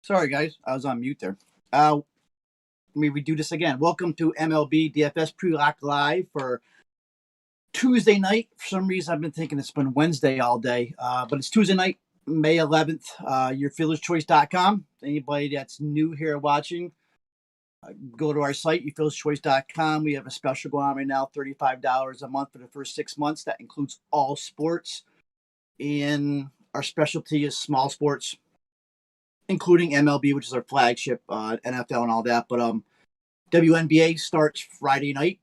Sorry, guys. I was on mute there. Let me redo this again. Welcome to Mlb Dfs Pre-Lock Live for Tuesday night. For some reason, I've been thinking it's been Wednesday all day, but it's Tuesday night, May 11th. YourFieldersChoice.com. Anybody that's new here watching, go to our site, YourFieldersChoice.com. We have a special going on right now, $35 a month for the first 6 months. That includes all sports. And our specialty is small sports, including MLB, which is our flagship, NFL and all that. But WNBA starts Friday night.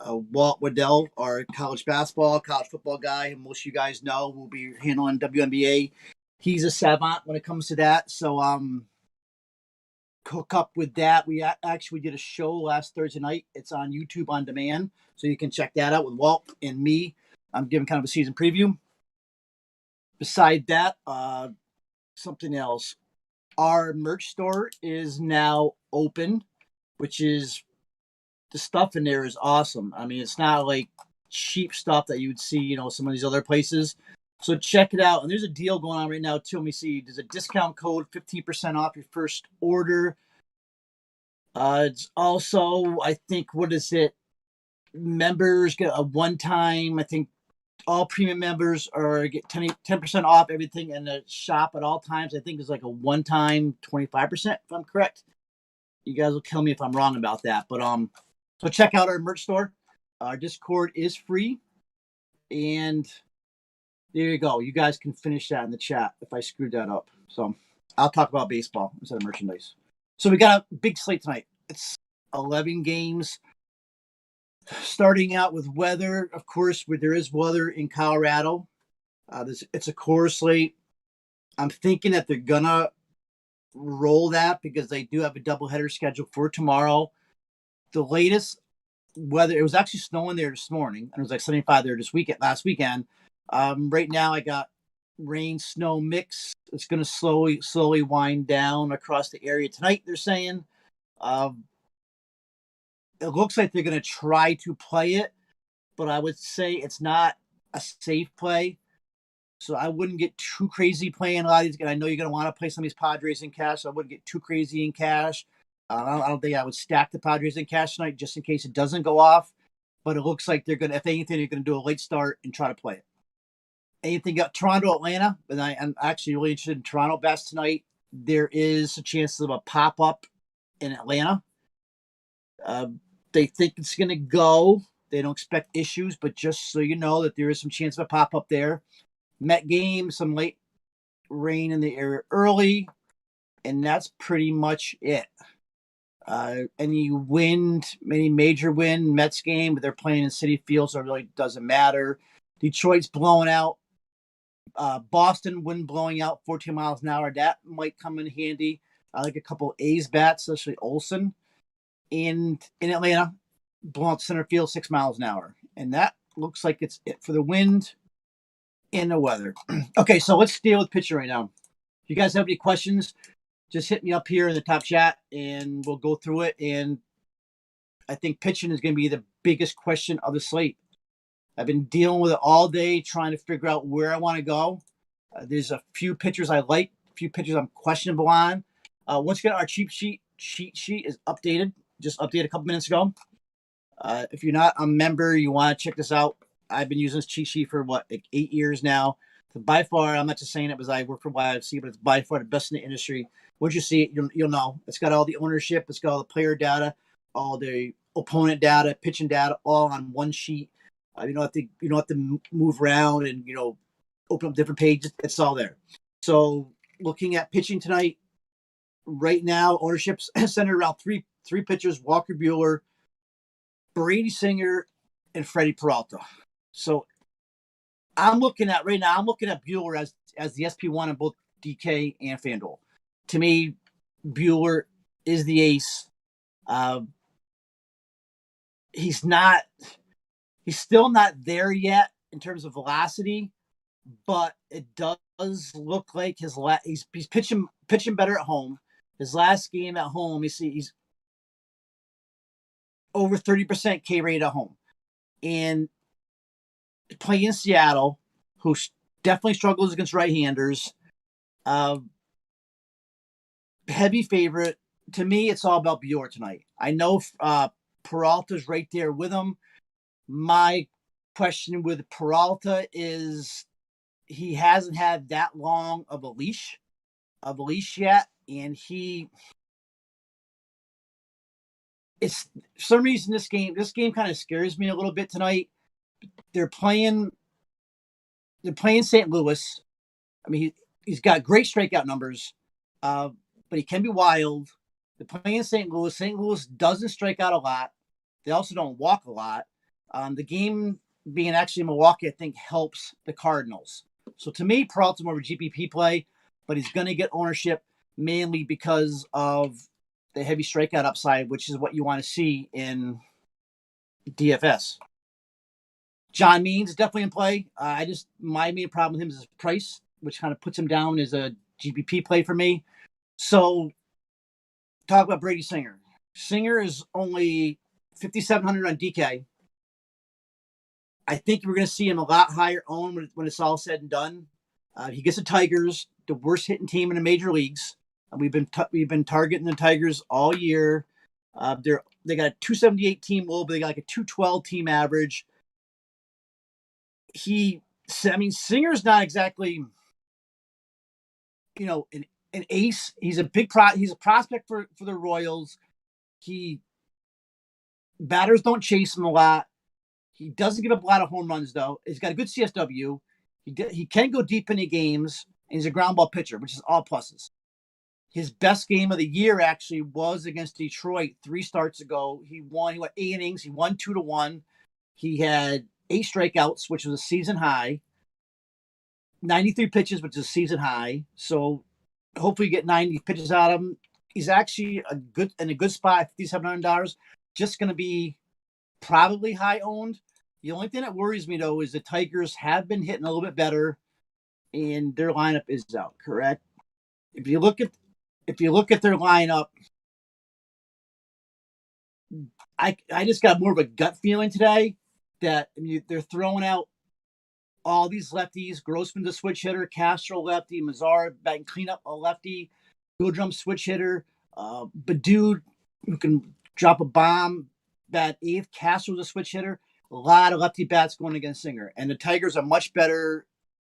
Walt Waddell, our college football guy, and most of you guys know, will be handling WNBA. He's a savant when it comes to that. So hook up with that. We actually did a show last Thursday night. It's on YouTube on demand, so you can check that out with Walt and me. I'm giving kind of a season preview. Beside that, something else. Our merch store is now open, which is the stuff in there is awesome. I mean, it's not like cheap stuff that you would see, some of these other places. So check it out. And there's a deal going on right now too. Let me see. There's a discount code, 15% off your first order. It's also, I think, what is it? Members get a one-time, I think all premium members get 10% off everything in the shop at all times. I think it's like a one-time 25%, if I'm correct. You guys will kill me if I'm wrong about that. But so check out our merch store. Our Discord is free. And there you go. You guys can finish that in the chat if I screwed that up. So I'll talk about baseball instead of merchandise. So we got a big slate tonight. It's 11 games. Starting out with weather, of course, where there is weather in Colorado. It's a core slate. I'm thinking that they're going to roll that because they do have a doubleheader scheduled for tomorrow. The latest weather, it was actually snowing there this morning, and it was like 75 there last weekend. Right now, I got rain snow mix. It's going to slowly wind down across the area tonight, they're saying. It looks like they're going to try to play it, but I would say it's not a safe play. So I wouldn't get too crazy playing a lot of these. I know you're going to want to play some of these Padres in cash, so I wouldn't get too crazy in cash. I don't think I would stack the Padres in cash tonight just in case it doesn't go off. But it looks like they're going to, if anything, they're going to do a late start and try to play it. Anything got Toronto, Atlanta, and I'm actually really interested in Toronto best tonight. There is a chance of a pop-up in Atlanta. They think it's going to go. They don't expect issues, but just so you know that there is some chance of a pop-up there. Met game, some late rain in the area early, and that's pretty much it. Any major wind, Mets game, but they're playing in Citi Field, so it really doesn't matter. Detroit's blowing out. Boston wind blowing out 14 miles an hour. That might come in handy. I like a couple A's bats, especially Olson. In Atlanta, blowing out center field 6 miles an hour. And that looks like it's it for the wind and the weather. Okay, so let's deal with pitching right now. If you guys have any questions, just hit me up here in the top chat and we'll go through it. And I think pitching is going to be the biggest question of the slate. I've been dealing with it all day, trying to figure out where I want to go. There's a few pitchers I like, a few pitchers I'm questionable on. Once again, our cheat sheet is updated. Just updated a couple minutes ago. If you're not a member, you want to check this out. I've been using this cheat sheet for like 8 years now. So by far, I'm not just saying it because I work for YFC, but it's by far the best in the industry. Once you see it, you'll know. It's got all the ownership, it's got all the player data, all the opponent data, pitching data, all on one sheet. You don't have to move around and open up different pages. It's all there. So looking at pitching tonight, right now, ownership's centered around three pitchers: Walker Buehler, Brady Singer, and Freddie Peralta. So I'm looking at Buehler as the SP1 in both DK and FanDuel. To me, Buehler is the ace. He's still not there yet in terms of velocity, but it does look like he's pitching better at home. His last game at home, he's over 30% K rate at home. And playing in Seattle, who definitely struggles against right-handers, heavy favorite. To me, it's all about Bueller tonight. I know Peralta's right there with him. My question with Peralta is he hasn't had that long of a leash yet, and it's for some reason this game kind of scares me a little bit tonight. They're playing St. Louis. I mean, he's got great strikeout numbers, uh, but he can be wild. They're playing St. Louis. St. Louis doesn't strike out a lot. They also don't walk a lot. The game being actually in Milwaukee, I think, helps the Cardinals. So to me, Peralta's more of a GPP play, but he's going to get ownership mainly because of the heavy strikeout upside, which is what you want to see in DFS. John Means is definitely in play. My main problem with him is his price, which kind of puts him down as a GPP play for me. So talk about Brady Singer. Singer is only 5,700 on DK. I think we're going to see him a lot higher owned when it's all said and done. He gets the Tigers, the worst hitting team in the major leagues. We've been targeting the Tigers all year. They got a 278 team low, but they got like a 212 team average. Singer's not exactly, an ace. He's a he's a prospect for the Royals. Batters don't chase him a lot. He doesn't give up a lot of home runs, though. He's got a good CSW. He can go deep into games, and he's a ground ball pitcher, which is all pluses. His best game of the year actually was against Detroit 3 starts ago. He went 8 innings. He won 2-1. He had 8 strikeouts, which was a season high. 93 pitches, which is a season high. So hopefully you get 90 pitches out of him. He's actually in a good spot, $5,700. Just going to be probably high owned. The only thing that worries me, though, is the Tigers have been hitting a little bit better, and their lineup is out. Correct. If you look at their lineup, I just got more of a gut feeling today that they're throwing out all these lefties. Grossman's a switch hitter, Castro lefty, Mazar batting cleanup a lefty, Goodrum switch hitter, Badude who can drop a bomb, bat 8th. Castro's a switch hitter. A lot of lefty bats going against Singer, and the Tigers are much better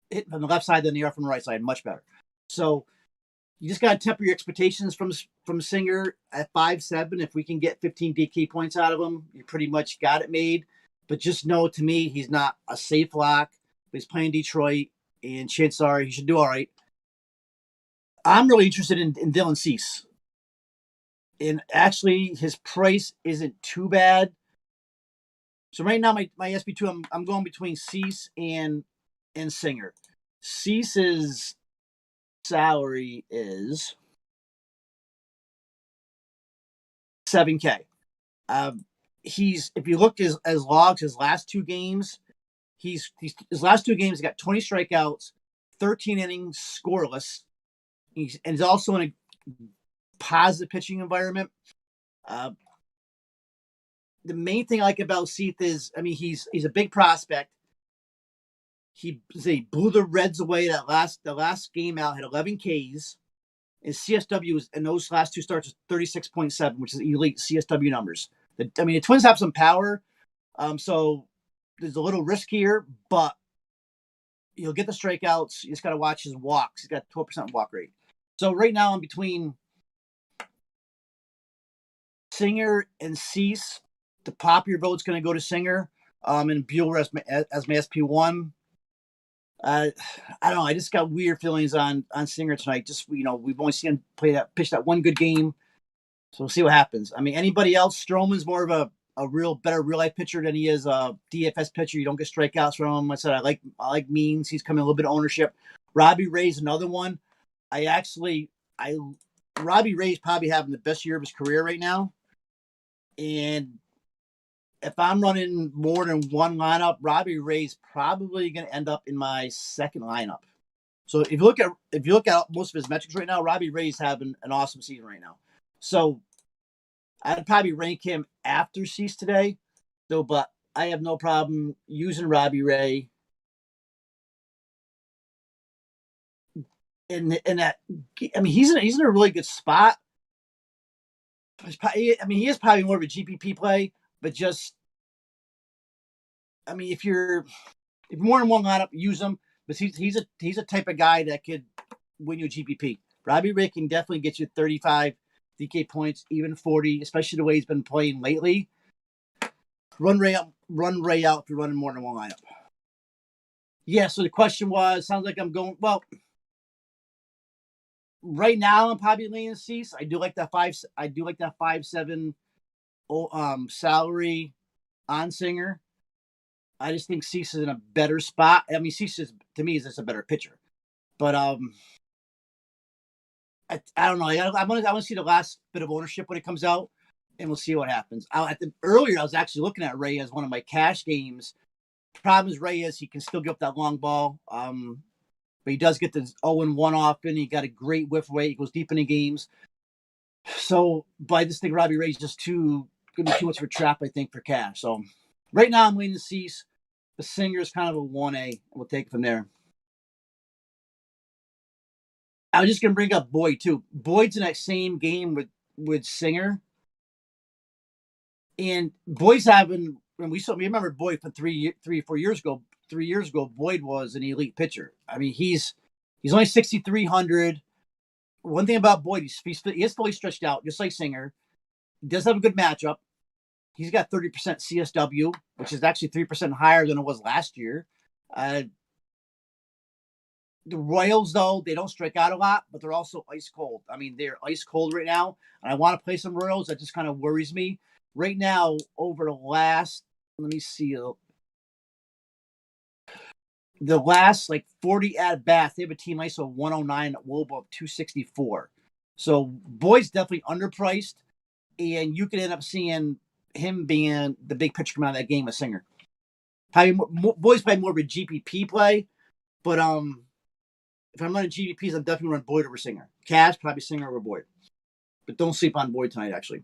hitting from the left side than they are from the right side. Much better. So you just got to temper your expectations from Singer at 5.7. If we can get 15 DK points out of him, you pretty much got it made. But just know, to me, he's not a safe lock. He's playing Detroit, and chances are he should do all right. I'm really interested in Dylan Cease. And actually, his price isn't too bad. So right now, my SP2, I'm going between Cease and Singer. Cease's salary is $7K. If you look at his logs, his last 2 games, his last 2 games, he got 20 strikeouts, 13 innings, scoreless. He's also in a positive pitching environment. The main thing I like about Seath is, he's a big prospect. He blew the Reds away the last game out, had 11 Ks. And CSW was, in those last 2 starts, was 36.7, which is elite CSW numbers. The Twins have some power, so there's a little risk here, but you'll get the strikeouts. You just got to watch his walks. He's got 12% walk rate. So right now I'm between Singer and Cease. The popular vote's going to go to Singer, and Bueller as my SP1. I don't know. I just got weird feelings on Singer tonight. Just we've only seen him pitch that one good game, so we'll see what happens. Anybody else? Stroman's more of a better real life pitcher than he is a DFS pitcher. You don't get strikeouts from him. I said I like Means. He's coming a little bit of ownership. Robbie Ray's another one. Robbie Ray's probably having the best year of his career right now, and if I'm running more than one lineup, Robbie Ray's probably going to end up in my second lineup. So if you look at most of his metrics right now, Robbie Ray's having an awesome season right now. So I'd probably rank him after Cease today, though. But I have no problem using Robbie Ray. and that, I mean, he's in a really good spot. He is probably more of a GPP play, but just, I mean, if you're more in one lineup, use him. But he's a type of guy that could win you a GPP. Robbie Ray can definitely get you 35 DK points, even 40, especially the way he's been playing lately. Run Ray out if you're running more than one lineup. Yeah, so the question was, sounds like I'm going, well, right now I'm probably leaning Cease. I do like that 5.7 salary on Singer. I just think Cease is in a better spot. I mean, Cease is, to me, is just a better pitcher. But I don't know. I want to see the last bit of ownership when it comes out, and we'll see what happens. Earlier, I was actually looking at Ray as one of my cash games. Problem is, Ray is he can still give up that long ball, but he does get the 0-1 often. He got a great whiff rate. He goes deep into games. So, but I just think Robbie Ray's just going to be too much of a trap, I think, for cash. So, right now, I'm leaning to Cease. The Singer is kind of a 1A. We'll take it from there. I was just going to bring up Boyd, too. Boyd's in that same game with Singer. And Boyd's having, when we remember Boyd from 3 or 4 years ago. 3 years ago, Boyd was an elite pitcher. I mean, he's only 6,300. One thing about Boyd, he is fully stretched out, just like Singer. He does have a good matchup. He's got 30% CSW, which is actually 3% higher than it was last year. The Royals, though, they don't strike out a lot, but they're also ice cold. I mean, they're ice cold right now, and I want to play some Royals. That just kind of worries me. Right now, over the last, let me see, the last 40 at bats, they have a team ISO 109 at Wnba of 264. So Boyd's definitely underpriced, and you could end up seeing him being the big pitcher coming out of that game with Singer. Boyd's probably more of a GPP play, but if I'm running GPPs, I'm definitely running Boyd over Singer. Cash, probably Singer over Boyd. But don't sleep on Boyd tonight, actually.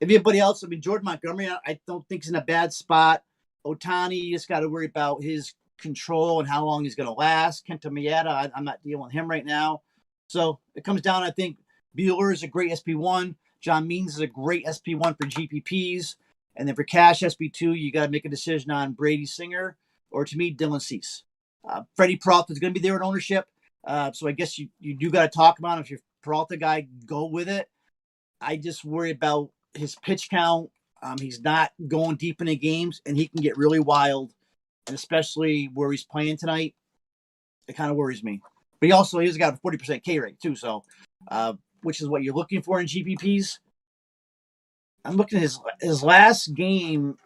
Anybody else? I mean, Jordan Montgomery, I don't think he's in a bad spot. Ohtani, you just got to worry about his control and how long he's going to last. Kenta Maeda, I'm not dealing with him right now. So it comes down, I think, Buehler is a great SP1. John Means is a great SP1 for GPPs. And then for cash SP2, you got to make a decision on Brady Singer or, to me, Dylan Cease. Freddie Peralta is going to be there in ownership. So I guess you do got to talk about him. If you're a Peralta guy, go with it. I just worry about his pitch count. He's not going deep into games, and he can get really wild, and especially where he's playing tonight, it kind of worries me. But he's got a 40% K rate too, so which is what you're looking for in GPPs. I'm looking at his last game.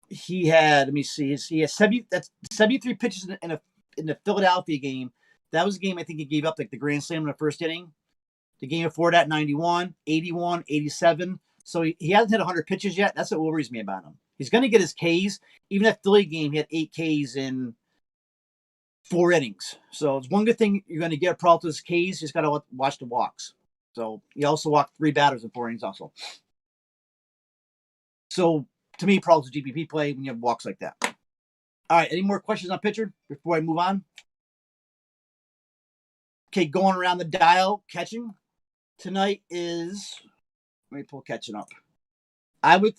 He had, let me see, he has 73 pitches in the Philadelphia game. That was a game I think he gave up the grand slam in the first inning. The game before that, 91, 81, 87. So he hasn't hit 100 pitches yet. That's what worries me about him. He's going to get his Ks. Even that Philly game, he had 8 Ks in 4 innings. So it's one good thing you're going to get Peralta's Ks. You just got to watch the walks. So he also walked 3 batters in 4 innings also. So to me, Peralta's GPP play when you have walks like that. All right, any more questions on pitcher before I move on? Okay, going around the dial, catching. Tonight is, let me pull catching up. I'm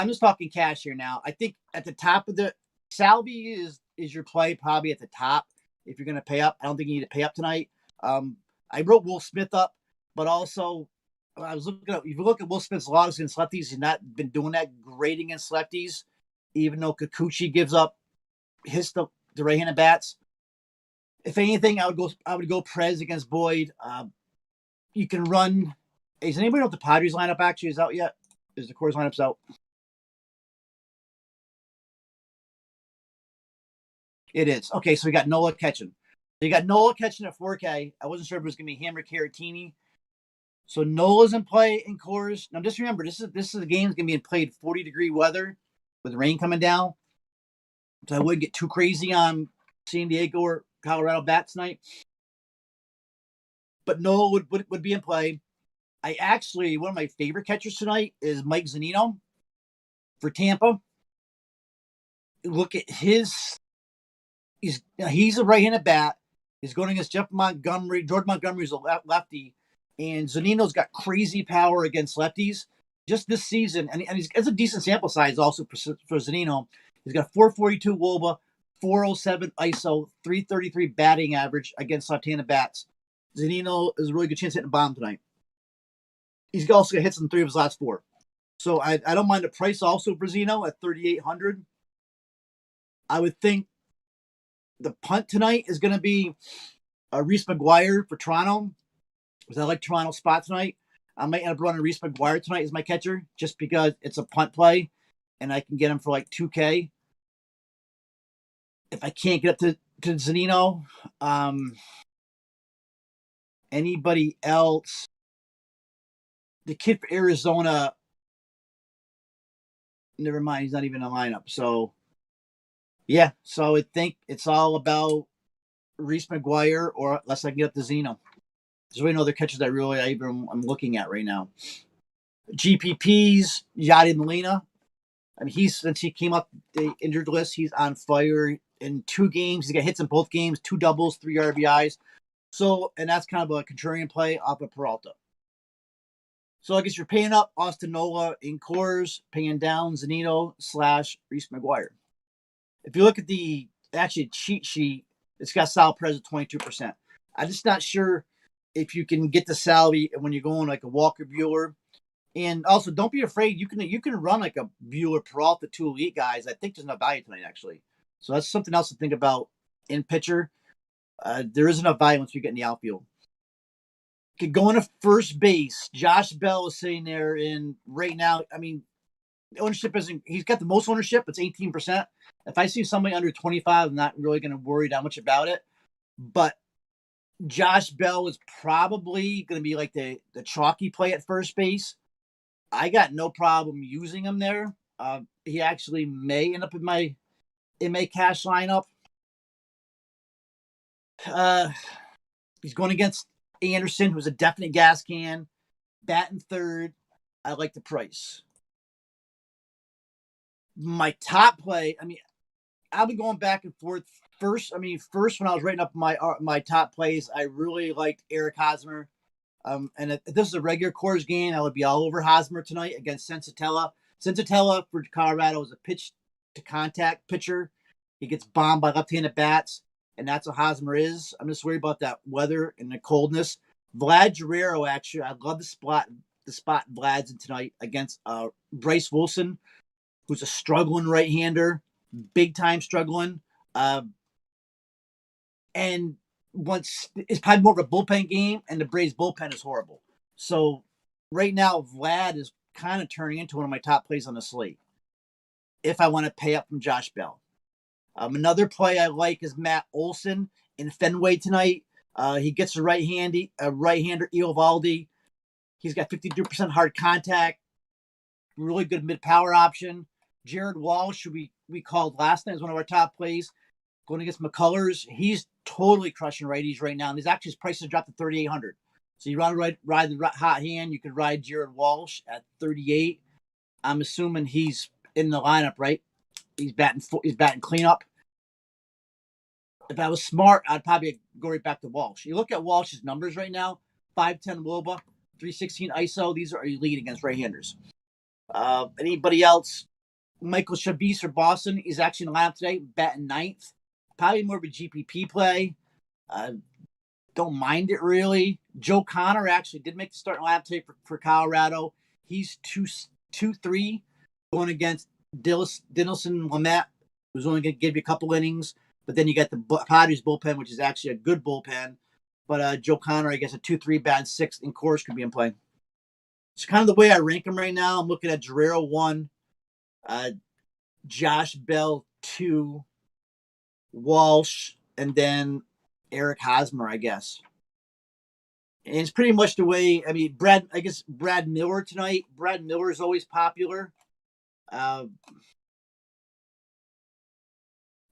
just talking cash here now. I think at the top of the Salvi is your play probably at the top if you're going to pay up. I don't think you need to pay up tonight. I wrote Will Smith up, but also I was looking at, if you look at Will Smith's logs against lefties, he's not been doing that great against lefties, even though Kikuchi gives up the right-handed bats. If anything, I would go Prez against Boyd. You can run. Does anybody know if the Padres lineup actually is out yet? Is the Coors lineups out? It is. Okay, so we got Nola catching. You got Nola catching at 4K. I wasn't sure if it was going to be him or Caratini. So Nola's in play in Coors. Now just remember, this is a game that's going to be played 40-degree weather with rain coming down. So I wouldn't get too crazy on San Diego or Colorado bats tonight. But Nola would be in play. One of my favorite catchers tonight is Mike Zanino for Tampa. Look at his he's a right-handed bat. He's going against Jeff Montgomery. George Montgomery's a lefty, and Zanino's got crazy power against lefties. Just this season, and it's a decent sample size also for Zanino. He's got 442 Wnba, 407 ISO, 333 batting average against left-handed bats. Zanino is a really good chance hitting a bomb tonight. He's also got hits in 3 of his last 4. So I don't mind the price also for Zeno at 3,800. I would think the punt tonight is going to be Reese McGuire for Toronto, because I like Toronto's spot tonight. I might end up running Reese McGuire tonight as my catcher, just because it's a punt play, and I can get him for like 2K. If I can't get up to Zanino, anybody else? The kid for Arizona, never mind, he's not even in the lineup. So, yeah, so I think it's all about Reese McGuire, or unless I can get up to Zeno. There's really no other catchers I'm looking at right now. GPPs, Yadi Molina. I mean, since he came up the injured list, he's on fire in 2 games. He's got hits in both games, 2 doubles, 3 RBIs. So, and that's kind of a contrarian play off of Peralta. So I guess you're paying up Austin Nola in Coors, paying down Zanino / Reese McGuire. If you look at the actually cheat sheet, it's got Sal Perez at 22%. I'm just not sure if you can get the Salvi when you're going like a Walker Buehler. And also, don't be afraid. You can run like a Buehler Peralta 2 elite guys. I think there's enough value tonight, actually. So that's something else to think about in pitcher. There is enough value once we get in the outfield. Going to first base, Josh Bell is sitting there in right now. I mean, the ownership he's got the most ownership. It's 18%. If I see somebody under 25, I'm not really going to worry that much about it. But Josh Bell is probably going to be like the chalky play at first base. I got no problem using him there. He actually may end up in my cash lineup. He's going against Anderson, who's a definite gas can. Batting third. I like the price. My top play, I mean, I've been going back and forth. First when I was writing up my top plays, I really liked Eric Hosmer. And if this is a regular Coors game, I would be all over Hosmer tonight against Sensatella. Sensatella for Colorado is a pitch to contact pitcher. He gets bombed by left-handed bats, and that's what Hosmer is. I'm just worried about that weather and the coldness. Vlad Guerrero, actually, I love the spot Vlad's in tonight against Bryce Wilson, who's a struggling right-hander, big time struggling. And once it's probably more of a bullpen game, and the Braves bullpen is horrible. So right now, Vlad is kind of turning into one of my top plays on the slate if I want to pay up from Josh Bell. Another play I like is Matt Olson in Fenway tonight. He gets a right-hander, Eovaldi. He's got 52% hard contact, really good mid-power option. Jared Walsh, who we called last night, is one of our top plays. Going against McCullers, he's totally crushing righties right now. And his price has dropped to 3,800. So you want to ride the hot hand, you could ride Jared Walsh at 38. I'm assuming he's in the lineup, right? He's batting cleanup. If I was smart, I'd probably go right back to Walsh. You look at Walsh's numbers right now: 510 Wnba, 316 ISO. These are elite against right-handers. Anybody else? Michael Chavis for Boston. He's actually in the lineup today, batting 9th. Probably more of a GPP play. Don't mind it really. Joe Connor actually did make the starting lineup today for Colorado. He's 2-3 going against Dinelson Lamet, who's only going to give you a couple innings. But then you got the Padres bullpen, which is actually a good bullpen. But Joe Connor, I guess, a 2-3 batting 6th in Coors could be in play. It's kind of the way I rank him right now. I'm looking at Guerrero 1, Josh Bell 2, Walsh, and then Eric Hosmer, I guess. And it's pretty much the way, I mean, Brad Miller tonight. Brad Miller is always popular. Batting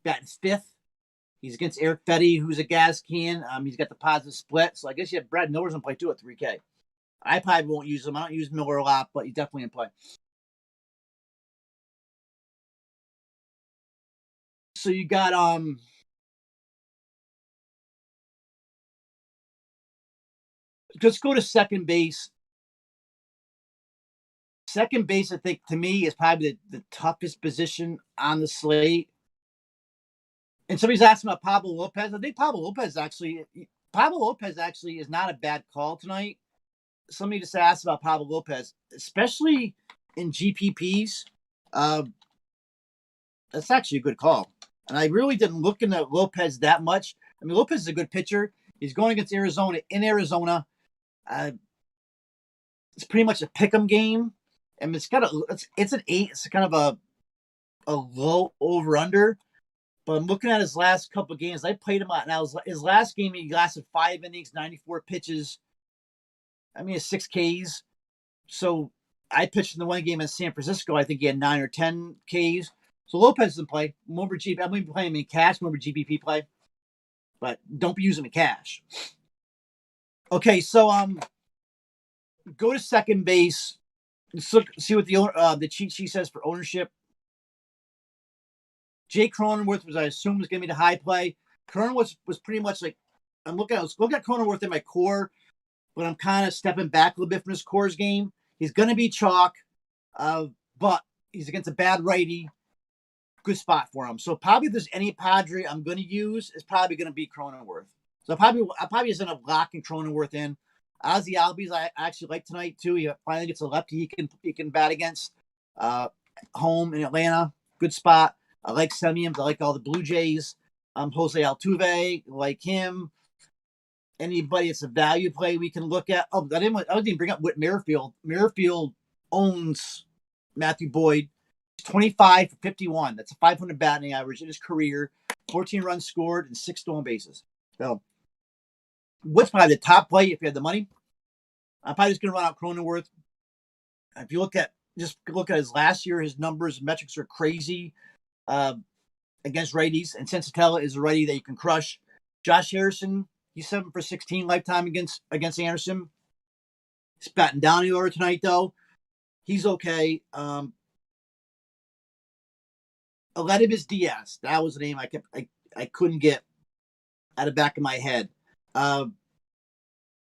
5th. He's against Eric Fetty, who's a gas can. He's got the positive split. So I guess Brad Miller's in play too at 3K. I probably won't use him. I don't use Miller a lot, but he's definitely in play. So you got Let's go to second base. Second base, I think, to me, is probably the toughest position on the slate. And somebody's asking about Pablo Lopez. I think Pablo Lopez actually is not a bad call tonight. Somebody just asked about Pablo Lopez, especially in GPPs. That's actually a good call. And I really didn't look into Lopez that much. I mean, Lopez is a good pitcher. He's going against Arizona in Arizona. It's pretty much a pick'em game, and it's an 8. It's kind of a low over under. But I'm looking at his last couple of games. I played him out. Now his last game, he lasted 5 innings, 94 pitches. I mean, 6 Ks. So I pitched in the one game in San Francisco. I think he had 9 or 10 Ks. So Lopez doesn't play. I'm going to be playing him in cash. More GBP play, but don't be using him in cash. Okay, so go to second base. Let's see what the cheat sheet says for ownership. Jay Cronenworth was, I assume, was going to be the high play. Cronenworth was pretty much like, I was looking at Cronenworth in my core, but I'm kind of stepping back a little bit from his core's game. He's going to be chalk, but he's against a bad righty. Good spot for him. So probably if there's any Padre I'm going to use, it's probably going to be Cronenworth. So I'll probably just end up locking Cronenworth in. Ozzy Albies, I actually like tonight too. He finally gets a lefty he can bat against. Home in Atlanta, good spot. I like Semien. I like all the Blue Jays. Jose Altuve, like him. Anybody it's a value play we can look at. Oh, I didn't even bring up Whit Merrifield. Merrifield owns Matthew Boyd. 25 for 51. That's a 500 batting average in his career. 14 runs scored and 6 stolen bases. So, what's probably the top play if you have the money? I'm probably just going to run out Cronenworth. If you look at his last year, his numbers, metrics are crazy against righties. And Sensatella is a righty that you can crush. Josh Harrison, he's 7 for 16 lifetime against Anderson. He's batting down the order tonight, though. He's okay. Mlb Dfs. That was the name I couldn't get out of the back of my head.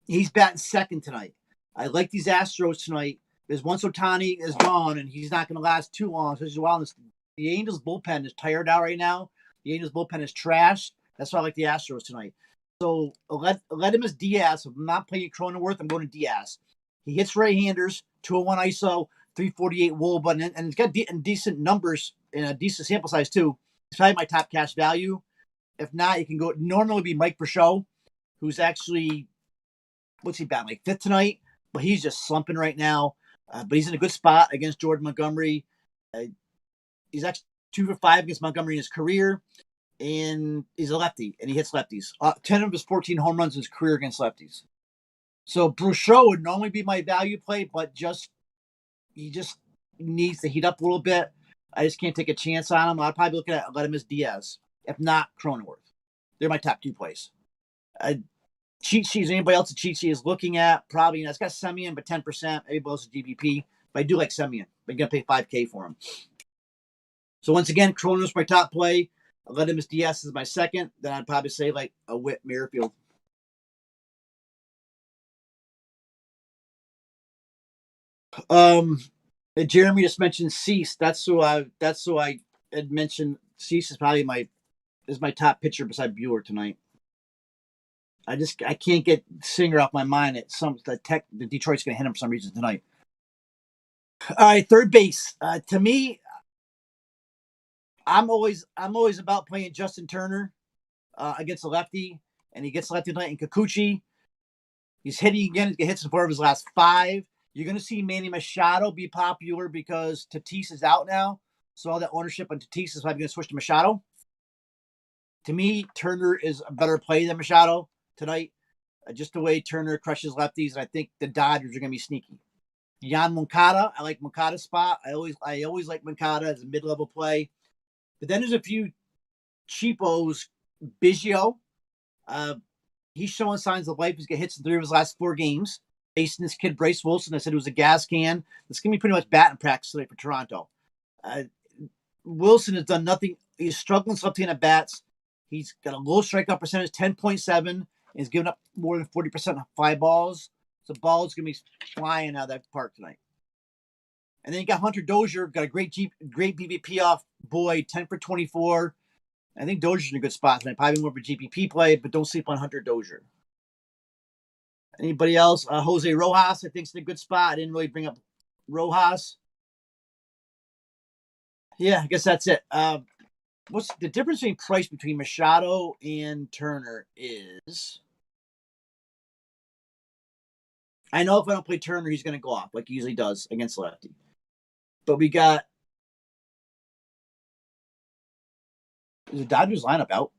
He's batting second tonight. I like these Astros tonight. There's once Ohtani is gone, and he's not going to last too long. Especially while the Angels bullpen is tired out right now. The Angels bullpen is trashed. That's why I like the Astros tonight. So let him as Diaz. If I'm not playing Cronenworth, I'm going to Diaz. He hits right-handers, 201 ISO, 348 Wnba, and he's got decent numbers and a decent sample size too. It's probably my top cash value. If not, you can go normally be Mike Bichot, who's actually what's he batting like 5th tonight, but he's just slumping right now. But he's in a good spot against Jordan Montgomery. He's actually 2 for 5 against Montgomery in his career, and he's a lefty, and he hits lefties. 10 of his 14 home runs in his career against lefties. So Bichot would normally be my value play, but he just needs to heat up a little bit. I just can't take a chance on him. I'd probably be looking at let him as Diaz, if not Cronenworth. They're my top 2 plays. Cheat sheets, anybody else a cheat sheet is looking at, probably, it's got Semien, but 10%. Everybody else is GBP. But I do like Semien. But you're going to pay $5K for him. So once again, Cronenworth's my top play. Let him as Diaz is my second. Then I'd probably say like a Whit Merrifield. Jeremy just mentioned Cease. That's who I had mentioned. Cease is probably my top pitcher beside Bueller tonight. I can't get Singer off my mind. The Detroit's going to hit him for some reason tonight. All right, third base. To me, I'm always about playing Justin Turner against a lefty, and he gets lefty tonight in Kikuchi. He's hitting again. He hits in 4 of his last 5. You're going to see Manny Machado be popular because Tatis is out now. So all that ownership on Tatis is probably going to switch to Machado. To me, Turner is a better play than Machado tonight. Just the way Turner crushes lefties, and I think the Dodgers are going to be sneaky. Yan Moncada, I like Moncada's spot. I always like Moncada as a mid-level play. But then there's a few cheapos. Biggio, he's showing signs of life. He's got hits in 3 of his last 4 games. Facing this kid, Bryce Wilson, I said it was a gas can. It's going to be pretty much batting practice today for Toronto. Wilson has done nothing. He's struggling left-handed at bats. He's got a low strikeout percentage, 10.7. and he's giving up more than 40% fly balls. So balls going to be flying out of that park tonight. And then you got Hunter Dozier, got a great BVP off Boyd, 10 for 24. I think Dozier's in a good spot tonight. Probably more of a GPP play, but don't sleep on Hunter Dozier. Anybody else? Jose Rojas, I think, is in a good spot. I didn't really bring up Rojas. Yeah, I guess that's it. What's the difference in price between Machado and Turner is? I know if I don't play Turner, he's going to go off like he usually does against lefty. But we got is the Dodgers lineup out?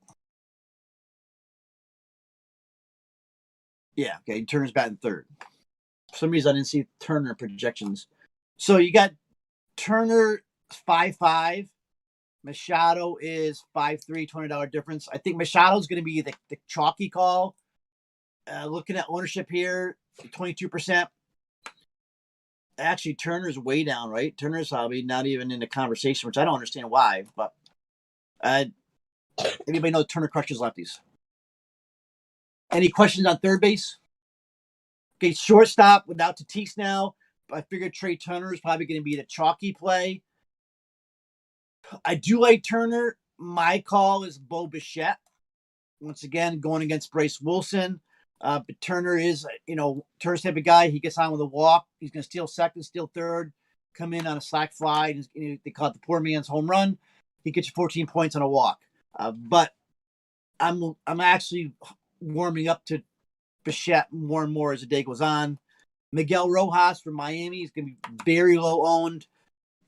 Yeah, okay. Turner's batting third. For some reason, I didn't see Turner projections. So you got Turner 5.5. Machado is 5.3, $20 difference. I think Machado's going to be the chalky call. Looking at ownership here, 22%. Actually, Turner's way down, right? Turner's probably not even in the conversation, which I don't understand why. But anybody know Turner crushes lefties? Any questions on third base? Okay, shortstop without Tatis now. I figured Trey Turner is probably going to be the chalky play. I do like Turner. My call is Bo Bichette. Once again, going against Bryce Wilson. But Turner is, Turner's type of guy. He gets on with a walk. He's going to steal second, steal third, come in on a slack fly. And they call it the poor man's home run. He gets you 14 points on a walk. But I'm actually warming up to Bichette more and more as the day goes on. Miguel Rojas from Miami is going to be very low owned.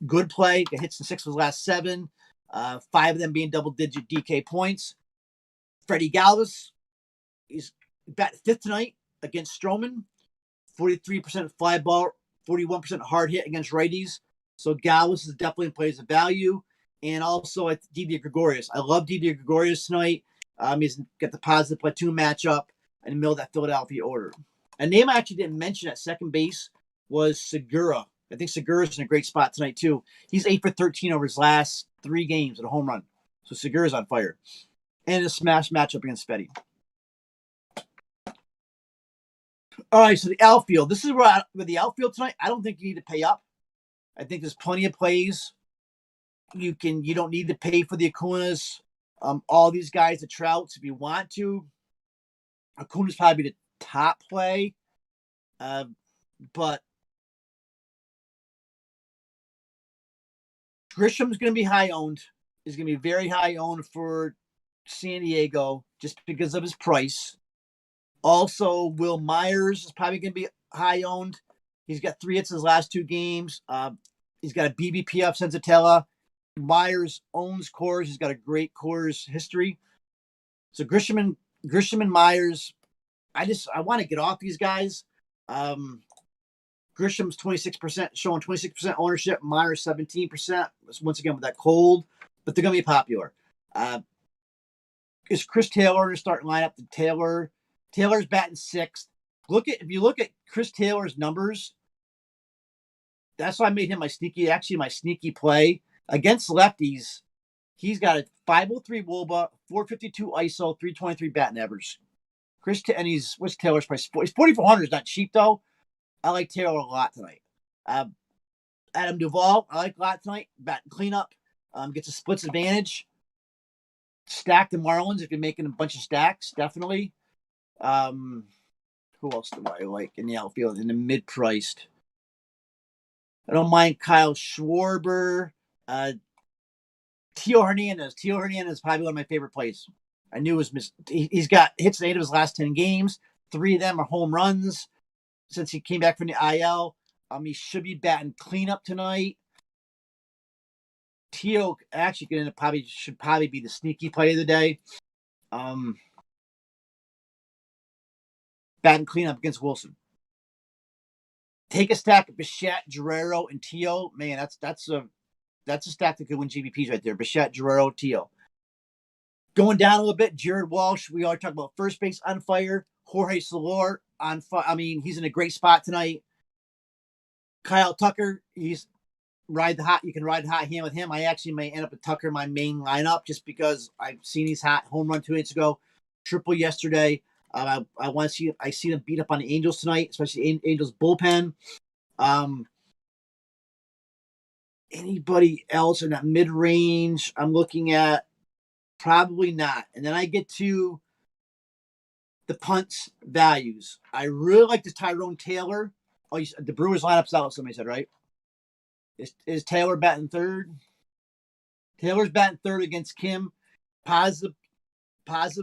Good play. Got hits in 6 of his last 7. 5 of them being double-digit DK points. Freddie Galvez is batting 5th tonight against Stroman. 43% fly ball, 41% hard hit against righties. So Galvez is definitely in play as a value. And also at Didi Gregorius. I love Didi Gregorius tonight. He's got the positive platoon matchup in the middle of that Philadelphia order. A name I actually didn't mention at second base was Segura. I think Segura's in a great spot tonight, too. He's 8 for 13 over his last 3 games at a home run. So Segura's on fire. And a smash matchup against Fetty. All right, so the outfield. This is where with the outfield tonight, I don't think you need to pay up. I think there's plenty of plays. You don't need to pay for the Acunas. All these guys, the Trouts, if you want to. Acuna's probably the top play. But Grisham's going to be high owned. Is going to be very high owned for San Diego just because of his price. Also, Will Myers is probably going to be high owned. He's got 3 hits in his last 2 games. He's got a BBP off Senzatella. Myers owns Coors. He's got a great Coors history. So Grisham and Myers, I want to get off these guys. Grisham's 26%, showing 26% ownership. Myers 17%. Once again with that cold, but they're going to be popular. Is Chris Taylor in the starting lineup? Taylor's batting 6th. If you look at Chris Taylor's numbers, that's why I made him my sneaky play against lefties. He's got a 503 Wnba, 452 ISO, 323 batting average. What's Taylor's price? His 4,400 is not cheap though. I like Taylor a lot tonight. Adam Duvall, I like a lot tonight. Batting cleanup, gets a splits advantage. Stack the Marlins if you're making a bunch of stacks, definitely. Who else do I like in the outfield in the mid-priced? I don't mind Kyle Schwarber. Tio Hernandez. Tio Hernandez is probably one of my favorite plays. I knew he's got hits in 8 of his last 10 games. 3 of them are home runs since he came back from the IL. He should be batting cleanup tonight. Tio actually should probably be the sneaky play of the day. Batting cleanup against Wilson. Take a stack of Bichette, Guerrero, and Tio. Man, that's a stack that could win GBPs right there. Bichette, Guerrero, Tio. Going down a little bit, Jared Walsh. We already talked about first base on fire. Jorge Soler on fire. He's in a great spot tonight. Kyle Tucker, he's ride the hot. You can ride the hot hand with him. I actually may end up with Tucker in my main lineup just because I've seen he's hot. Home run 2 nights ago. Triple yesterday. I want to see. I see them beat up on the Angels tonight, especially Angels bullpen. Anybody else in that mid range? I'm looking at probably not. And then I get to the punts values. I really like this Tyrone Taylor. Oh, the Brewers lineup's out. Somebody said, right? Is Taylor batting third? Taylor's batting third against Kim. Positive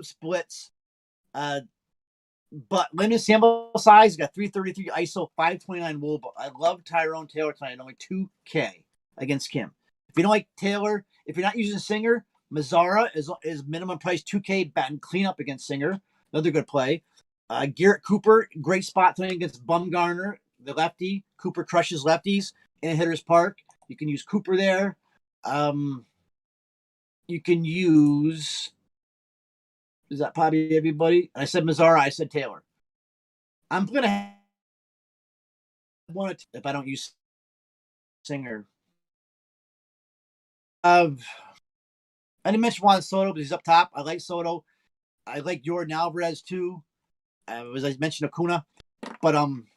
splits. But limited sample size. Got 333 ISO, 529 Wnba. I love Tyrone Taylor tonight. Only 2K against Kim. If you don't like Taylor, if you're not using Singer, Mazzara is minimum price 2K batting cleanup against Singer. Another good play. Garrett Cooper, great spot tonight against Bumgarner, the lefty. Cooper crushes lefties in a hitter's park. You can use Cooper there. You can use. Is that probably everybody? I said Mazzara. I said Taylor. I'm gonna have one if I don't use Singer. I didn't mention Juan Soto, but he's up top. I like Soto. I like Jordan Alvarez too. As I mentioned, Acuna. But I'm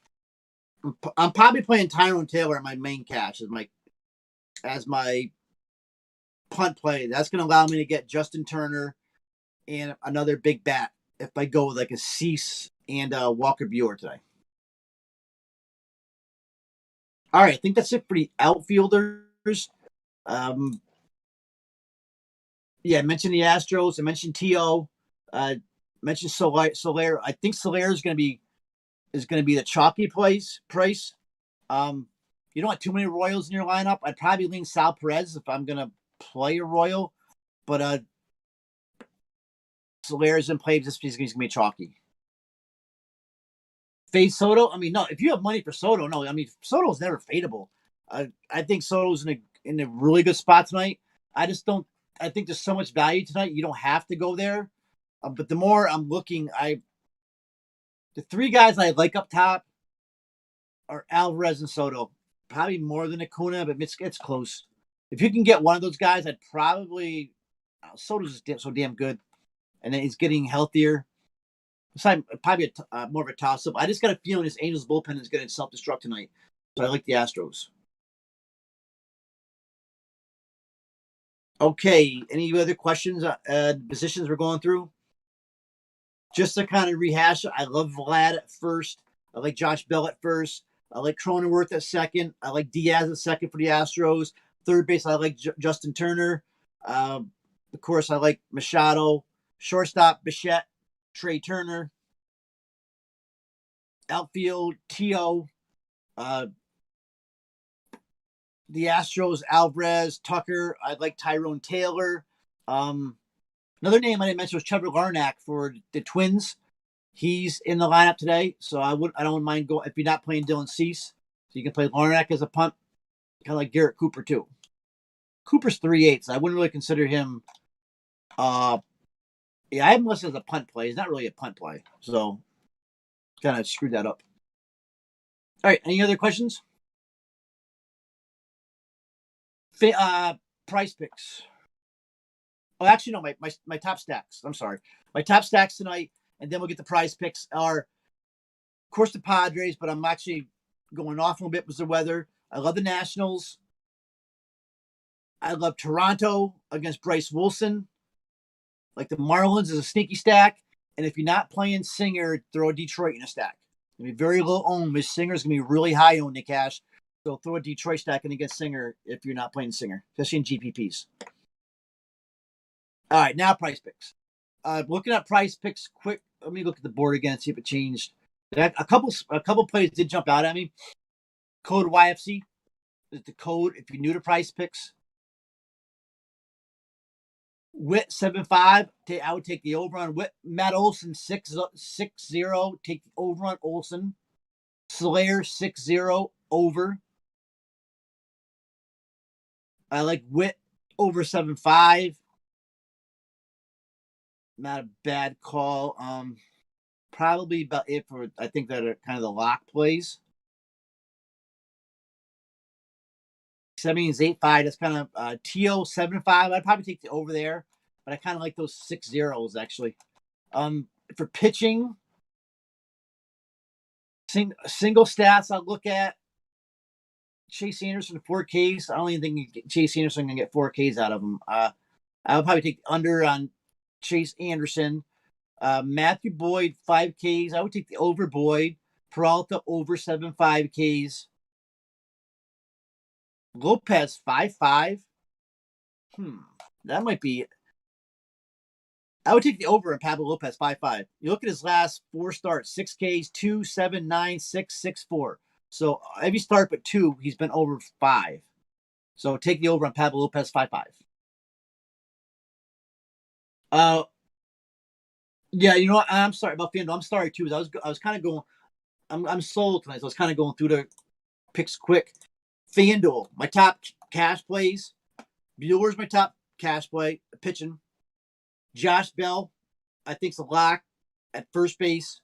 probably playing Tyrone Taylor in my main cash as my punt play. That's going to allow me to get Justin Turner and another big bat if I go with like a Cease and Walker Buehler today. All right, I think that's it for the outfielders. Yeah, I mentioned the Astros. I mentioned T.O. Mentioned Soler. I think Soler is going to be the chalky price. You don't want too many Royals in your lineup. I'd probably lean Sal Perez if I'm going to play a Royal, but Soler is in play just because he's going to be chalky. Fade Soto. I mean, no. If you have money for Soto, no. I mean, Soto's never fadeable. I think Soto's in a really good spot tonight. I just don't. I think there's so much value tonight. You don't have to go there. But the more I'm looking, the three guys I like up top are Alvarez and Soto. Probably more than Acuna, but it's close. If you can get one of those guys, I'd probably. Soto's so damn good, and then he's getting healthier. So probably more of a toss-up. I just got a feeling this Angels bullpen is going to self-destruct tonight. So I like the Astros. Okay. Any other questions? Positions we're going through? Just to kind of rehash it, I love Vlad at first. I like Josh Bell at first. I like Cronenworth at second. I like Diaz at second for the Astros. Third base, I like Justin Turner. Of course, I like Machado. Shortstop, Bichette. Trey Turner. Outfield, T.O. The Astros, Alvarez, Tucker. I like Tyrone Taylor. Another name I didn't mention was Trevor Garnack for the Twins. He's in the lineup today, so I don't mind going if you're not playing Dylan Cease. So you can play Garnack as a punt, kind of like Garrett Cooper too. Cooper's 3/8. So I wouldn't really consider him. Yeah, I have him listed as a punt play. He's not really a punt play, so kind of screwed that up. All right, any other questions? Price picks. Oh, actually, no. My top stacks. I'm sorry. My top stacks tonight, and then we'll get the prize picks. Are, of course, the Padres, but I'm actually going off a little bit with the weather. I love the Nationals. I love Toronto against Bryce Wilson. Like the Marlins is a sneaky stack. And if you're not playing Singer, throw Detroit in a stack. It's going to be very low owned. Miss Singer's going to be really high owned in cash. So throw a Detroit stack in against Singer if you're not playing Singer, especially in GPPs. All right, now price picks. Looking at price picks quick. Let me look at the board again and see if it changed. A couple plays did jump out at me. Code YFC is the code if you're new to price picks. Witt 7.5. I would take the over on Witt. Matt Olson 6-0. Take the over on Olson. Slayer 6-0 over. I like Witt over 7.5. Not a bad call. Probably about it for I think that are kind of the lock plays. 8.5. That's kind of TO 7.5. I'd probably take the over there, but I kind of like those 6-0s actually. For pitching, Single stats I'll look at. Chase Anderson 4Ks. I don't even think Chase Anderson can get 4Ks out of him. I'll probably take the under on Chase Anderson. Matthew Boyd 5Ks. I would take the over Boyd. Peralta over 7.5Ks. Lopez 5.5. That might be. I would take the over on Pablo Lopez 5.5. You look at his last 4 starts: 6Ks, 2, 7, 9, 6, 6, 4. So every start but 2, he's been over 5. So take the over on Pablo Lopez 5.5. Yeah, you know what? I'm sorry about FanDuel. I'm sorry too. I was kind of going. I'm sold tonight. So I was kind of going through the picks quick. FanDuel, my top cash plays. Bueller's my top cash play, pitching. Josh Bell, I think's a lock at first base.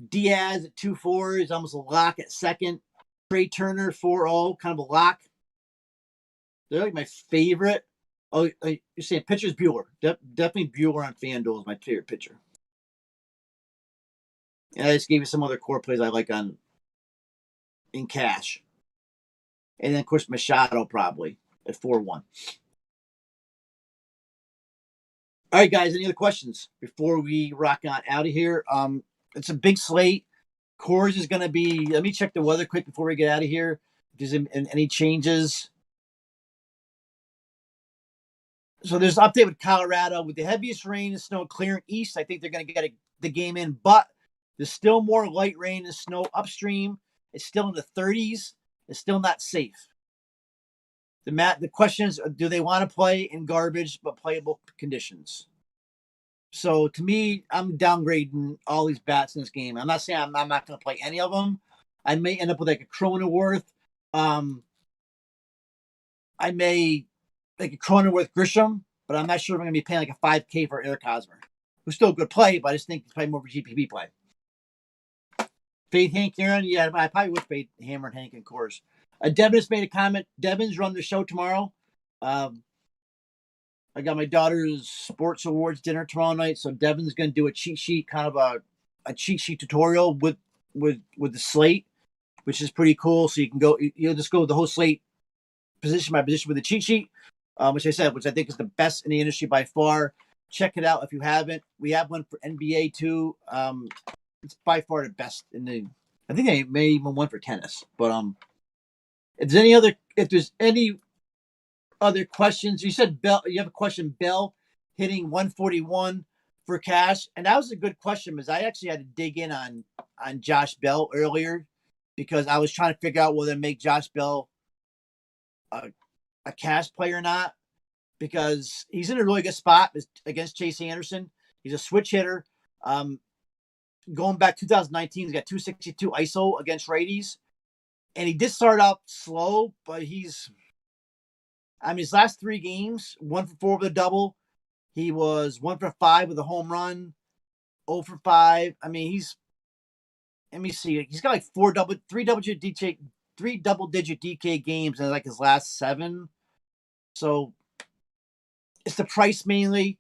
Diaz at 2.4 is almost a lock at second. Trey Turner 4.0, kind of a lock. They're like my favorite. Oh, you're saying pitcher's Bueller. Definitely Bueller on FanDuel is my favorite pitcher. And I just gave you some other core plays I like in cash. And then, of course, Machado probably at 4.1. All right, guys, any other questions before we rock on out of here? It's a big slate. Coors is going to be – let me check the weather quick before we get out of here. If there's any changes. So there's an update with Colorado. With the heaviest rain and snow clearing east, I think they're going to get the game in. But there's still more light rain and snow upstream. It's still in the 30s. It's still not safe. The question is, do they want to play in garbage but playable conditions? So to me, I'm downgrading all these bats in this game. I'm not saying I'm not going to play any of them. I may end up with like a Cronenworth. I may like a Cronenworth Grisham, but I'm not sure if I'm going to be paying like a 5K for Eric Hosmer, who's still a good play, but I just think he's probably more of a GPP play. Fade Hank Aaron, yeah, I probably would fade Hammer and Hank, of course. Devin's made a comment. Devin's run the show tomorrow. I got my daughter's sports awards dinner tomorrow night, so Devin's going to do a cheat sheet, kind of a cheat sheet tutorial with the slate, which is pretty cool. So you can go, you'll just go with the whole slate position by position with the cheat sheet, which I think is the best in the industry by far. Check it out if you haven't. We have one for NBA too. It's by far the best in the. I think they may even one for tennis, but if there's any other questions, you said Bell. You have a question, Bell hitting 141 for cash, and that was a good question because I actually had to dig in on Josh Bell earlier because I was trying to figure out whether to make Josh Bell a cash player or not because he's in a really good spot against Chase Anderson. He's a switch hitter. Going back 2019, he's got 262 ISO against righties. And he did start out slow, but his last 3 games, 1 for 4 with a double. He was 1 for 5 with a home run, 0 for 5. Let me see. He's got like 3 double-digit DK games in like his last 7. So it's the price mainly,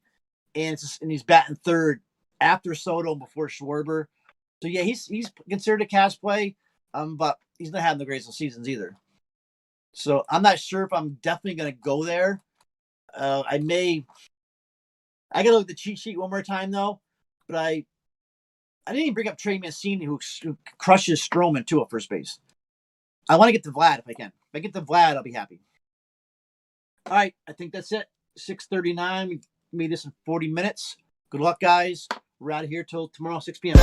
and he's batting third after Soto and before Schwarber. So yeah, he's considered a cash play, but he's not having the greatest of seasons either. So I'm not sure if I'm definitely going to go there. I got to look at the cheat sheet one more time though, but I didn't even bring up Trey Mancini who crushes Stroman too at first base. I want to get to Vlad if I can. If I get to Vlad, I'll be happy. All right, I think that's it. 6:39. We made this in 40 minutes. Good luck, guys. We're out of here till tomorrow, 6 p.m.